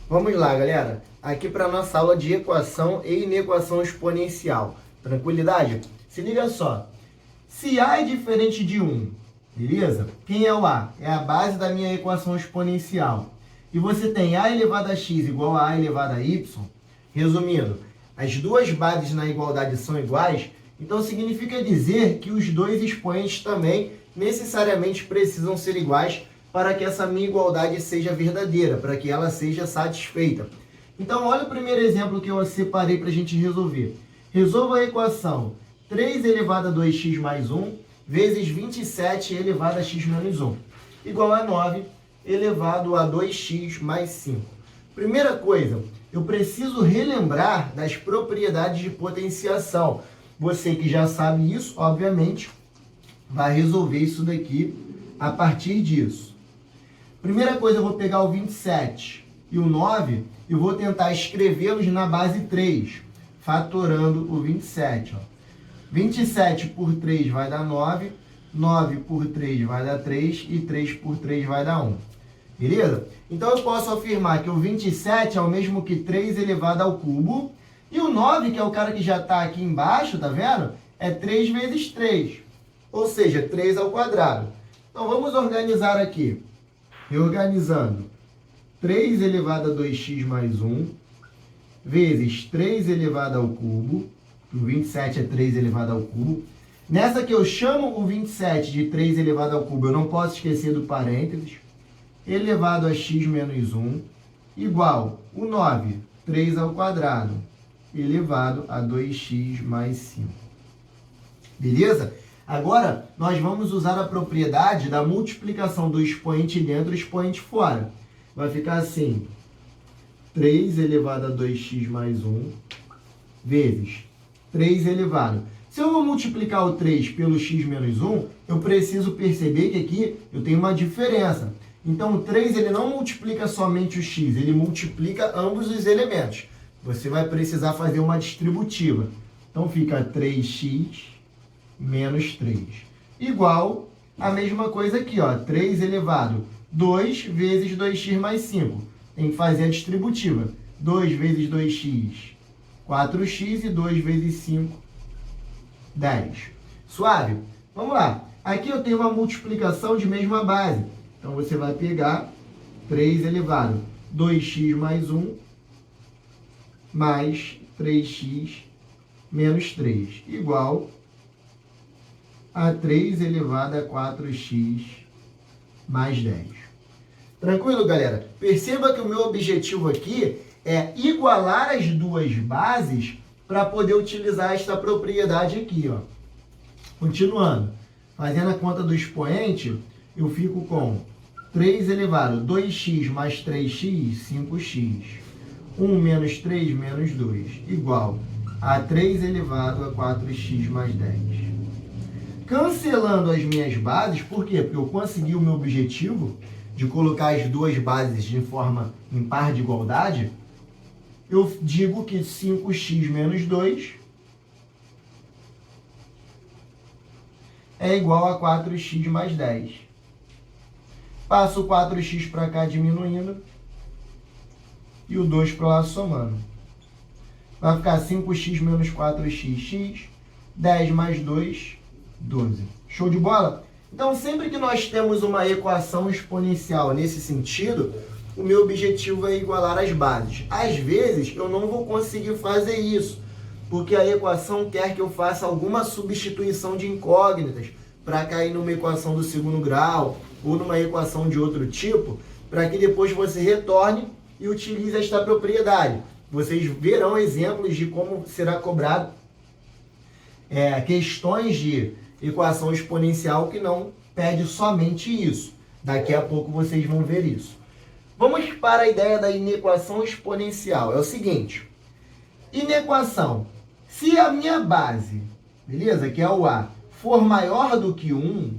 Vamos lá, galera. Aqui para a nossa aula de equação e inequação exponencial. Tranquilidade? Se liga só. Se A é diferente de 1, beleza? Quem é o A? É a base da minha equação exponencial. E você tem A elevado a x igual a A elevado a y. Resumindo, as duas bases na igualdade são iguais, então significa dizer que os dois expoentes também necessariamente precisam ser iguais para que essa minha igualdade seja verdadeira, para que ela seja satisfeita. Então, olha o primeiro exemplo que eu separei para a gente resolver. Resolva a equação 3 elevado a 2x mais 1 vezes 27 elevado a x menos 1, igual a 9 elevado a 2x mais 5. Primeira coisa, eu preciso relembrar das propriedades de potenciação. Você que já sabe isso, obviamente, vai resolver isso daqui a partir disso. Primeira coisa, eu vou pegar o 27 e o 9 e vou tentar escrevê-los na base 3, fatorando o 27. 27 por 3 vai dar 9, 9 por 3 vai dar 3 e 3 por 3 vai dar 1. Beleza? Então eu posso afirmar que o 27 é o mesmo que 3 elevado ao cubo e o 9, que é o cara que já está aqui embaixo, tá vendo? É 3 vezes 3, ou seja, 3 ao quadrado. Então vamos organizar aqui. Reorganizando, 3 elevado a 2x mais 1, vezes 3 elevado ao cubo, o 27 é 3 elevado ao cubo. Nessa que eu chamo o 27 de 3 elevado ao cubo, eu não posso esquecer do parênteses, elevado a x menos 1, igual o 9, 3 ao quadrado, elevado a 2x mais 5. Beleza? Agora, nós vamos usar a propriedade da multiplicação do expoente dentro e expoente fora. Vai ficar assim, 3 elevado a 2x mais 1, vezes 3 elevado. Se eu vou multiplicar o 3 pelo x menos 1, eu preciso perceber que aqui eu tenho uma diferença. Então, o 3 ele não multiplica somente o x, ele multiplica ambos os elementos. Você vai precisar fazer uma distributiva. Então, fica 3x menos 3, igual a mesma coisa aqui, ó, 3 elevado 2 vezes 2x mais 5. Tem que fazer a distributiva. 2 vezes 2x, 4x, e 2 vezes 5, 10. Suave? Vamos lá. Aqui eu tenho uma multiplicação de mesma base. Então, você vai pegar 3 elevado 2x mais 1, mais 3x menos 3, igual a 3 elevado a 4x mais 10. Tranquilo, galera? Perceba que o meu objetivo aqui é igualar as duas bases para poder utilizar esta propriedade aqui, ó. Continuando, fazendo a conta do expoente, eu fico com 3 elevado a 2x mais 3x, 5x. 1 menos 3 menos 2, igual a 3 elevado a 4x mais 10. Cancelando as minhas bases, por quê? Porque eu consegui o meu objetivo de colocar as duas bases de forma em par de igualdade. Eu digo que 5x menos 2 é igual a 4x mais 10. Passo o 4x para cá diminuindo e o 2 para lá somando. Vai ficar 5x menos 4x, x, 10 mais 2, 12. Show de bola? Então, sempre que nós temos uma equação exponencial nesse sentido, o meu objetivo é igualar as bases. Às vezes, eu não vou conseguir fazer isso, porque a equação quer que eu faça alguma substituição de incógnitas para cair numa equação do segundo grau ou numa equação de outro tipo, para que depois você retorne e utilize esta propriedade. Vocês verão exemplos de como será cobrado questões de equação exponencial que não pede somente isso. Daqui a pouco vocês vão ver isso. Vamos para a ideia da inequação exponencial. É o seguinte, inequação, se a minha base, beleza, que é o A, for maior do que 1,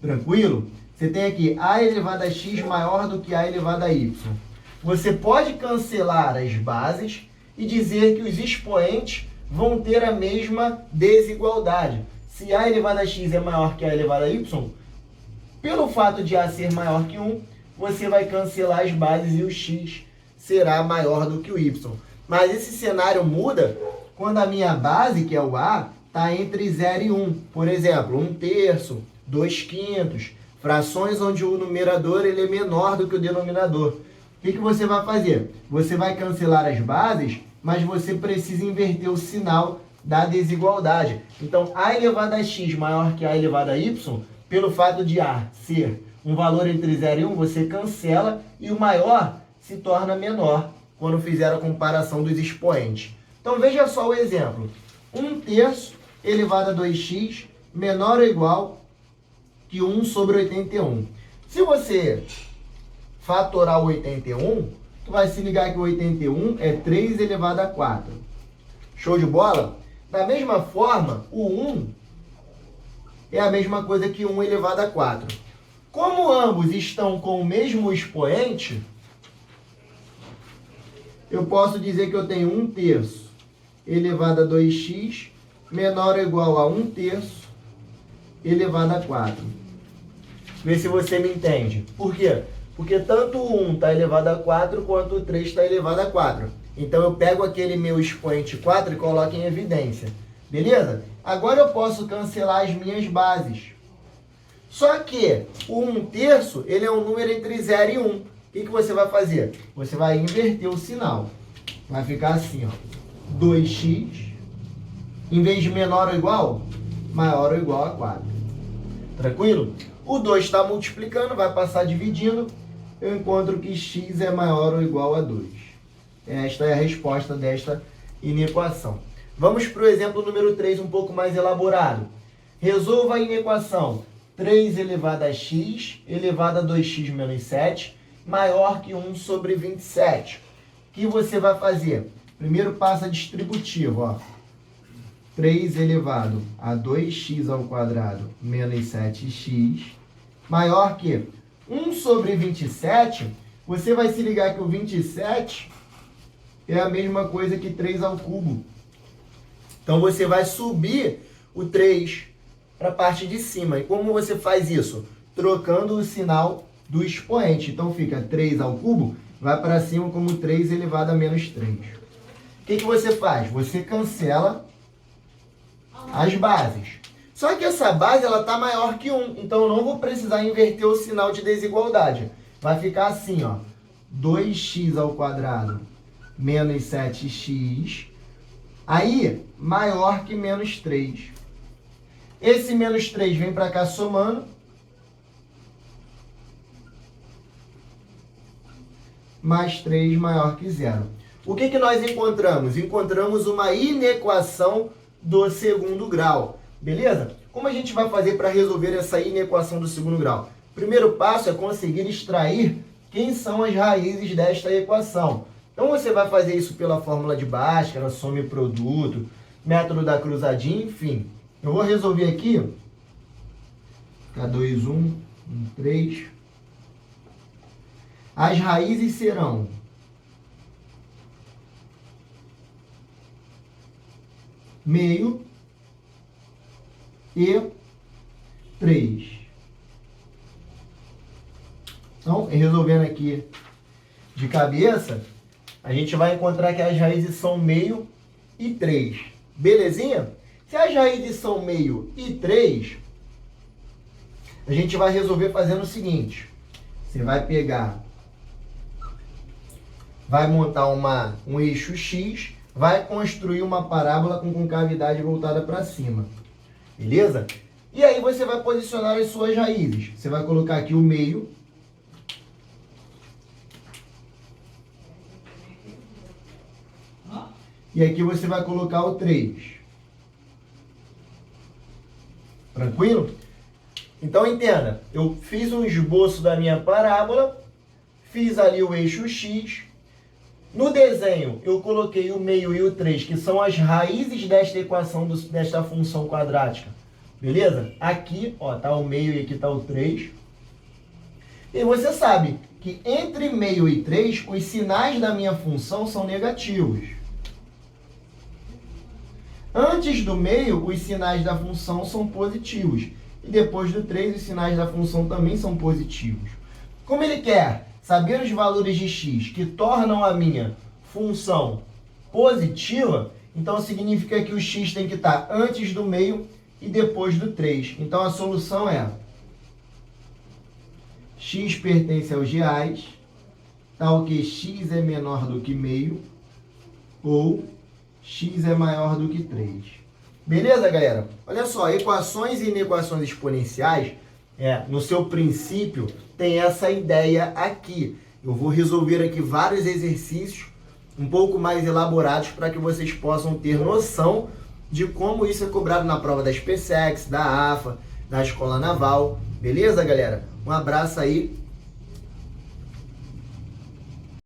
tranquilo? Você tem aqui A elevado a x maior do que A elevado a y. Você pode cancelar as bases e dizer que os expoentes vão ter a mesma desigualdade. Se A elevado a x é maior que A elevado a y, pelo fato de A ser maior que 1, você vai cancelar as bases e o x será maior do que o y. Mas esse cenário muda quando a minha base, que é o a, está entre 0 e 1. Por exemplo, 1/3, 2/5, frações onde o numerador ele é menor do que o denominador. O que você vai fazer? Você vai cancelar as bases, mas você precisa inverter o sinal da desigualdade. Então, a elevado a x maior que a elevado a y, pelo fato de a ser um valor entre 0 e 1, você cancela e o maior se torna menor quando fizer a comparação dos expoentes. Então, veja só o exemplo. 1/3 elevado a 2x menor ou igual que 1 sobre 81. Se você fatorar o 81, tu vai se ligar que o 81 é 3 elevado a 4. Show de bola? Da mesma forma, o 1 é a mesma coisa que 1 elevado a 4. Como ambos estão com o mesmo expoente, eu posso dizer que eu tenho 1/3 elevado a 2x menor ou igual a 1/3 elevado a 4. Vê se você me entende. Por quê? Porque tanto o 1 está elevado a 4 quanto o 3 está elevado a 4. Então eu pego aquele meu expoente 4 e coloco em evidência. Beleza? Agora eu posso cancelar as minhas bases. Só que o 1/3 ele é um número entre 0 e 1. O que você vai fazer? Você vai inverter o sinal. Vai ficar assim, ó. 2x, em vez de menor ou igual, maior ou igual a 4. Tranquilo? O 2 está multiplicando, vai passar dividindo. Eu encontro que x é maior ou igual a 2. Esta é a resposta desta inequação. Vamos para o exemplo número 3, um pouco mais elaborado. Resolva a inequação 3 elevado a x elevado a 2x menos 7 maior que 1 sobre 27. O que você vai fazer? Primeiro passa distributivo, ó. 3 elevado a 2x ao quadrado menos 7x maior que 1 sobre 27. Você vai se ligar que o 27 é a mesma coisa que 3 ao cubo. Então, você vai subir o 3 para a parte de cima. E como você faz isso? Trocando o sinal do expoente. Então, fica 3 ao cubo, vai para cima como 3 elevado a menos 3. O que você faz? Você cancela as bases. Só que essa base está maior que 1. Então, eu não vou precisar inverter o sinal de desigualdade. Vai ficar assim, ó. 2x ao quadrado menos 7x. Aí, maior que menos 3. Esse menos 3 vem para cá somando. Mais 3 maior que 0. O que nós encontramos? Encontramos uma inequação do segundo grau. Beleza? Como a gente vai fazer para resolver essa inequação do segundo grau? O primeiro passo é conseguir extrair quem são as raízes desta equação. Então, você vai fazer isso pela fórmula de Bhaskara, soma e produto, método da cruzadinha, enfim. Eu vou resolver aqui. K2, 1, 3. As raízes serão meio e 3. Então, resolvendo aqui de cabeça, a gente vai encontrar que as raízes são meio e 3. Belezinha? Se as raízes são meio e 3, a gente vai resolver fazendo o seguinte. Você vai pegar, vai montar um eixo X, vai construir uma parábola com concavidade voltada para cima. Beleza? E aí você vai posicionar as suas raízes. Você vai colocar aqui o meio. E aqui você vai colocar o 3. Tranquilo? Então, entenda. Eu fiz um esboço da minha parábola. Fiz ali o eixo X. No desenho, eu coloquei o meio e o 3, que são as raízes desta equação, desta função quadrática. Beleza? Aqui, ó, tá o meio e aqui tá o 3. E você sabe que entre meio e 3, os sinais da minha função são negativos. Antes do meio, os sinais da função são positivos. E depois do 3, os sinais da função também são positivos. Como ele quer saber os valores de x que tornam a minha função positiva, então significa que o x tem que estar antes do meio e depois do 3. Então a solução é x pertence aos reais, tal que x é menor do que meio ou x é maior do que 3. Beleza, galera? Olha só, equações e inequações exponenciais, no seu princípio, tem essa ideia aqui. Eu vou resolver aqui vários exercícios um pouco mais elaborados para que vocês possam ter noção de como isso é cobrado na prova da SpaceX, da AFA, da Escola Naval. Beleza, galera? Um abraço aí